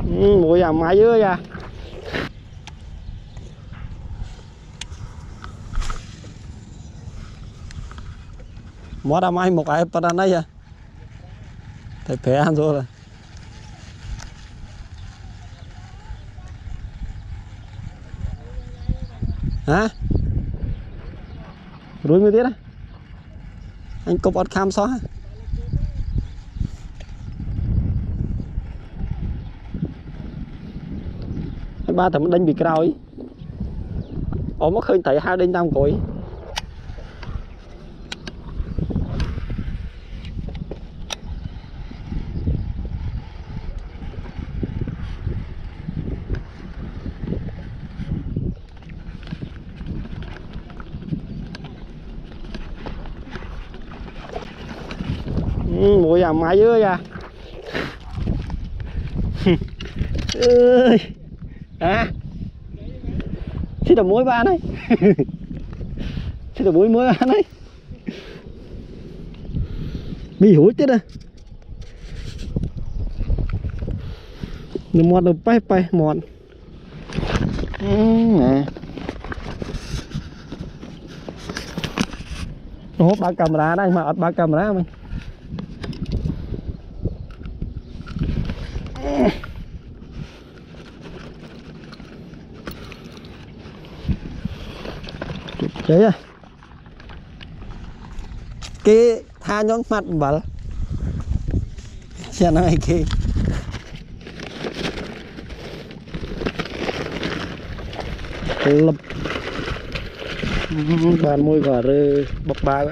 mùi à mai dưới ra mót à mai một ai para này à thầy phê ăn rồi hả rồi mới biết á anh có bọt cam xóa ba thằng đánh bị cao ấy ổ mất khơi thấy hai đinh tam cối mùi à mai dưới ra ơi à thế là muối ba đấy thế là muối ba đấy bị hủi chết à nó mọt được bay mọt nè nó hút ba camera đây mà ọt ba camera mình đấy à cái tha nhón mặt bảo xem này kia lập bàn môi gà rơ bọc ba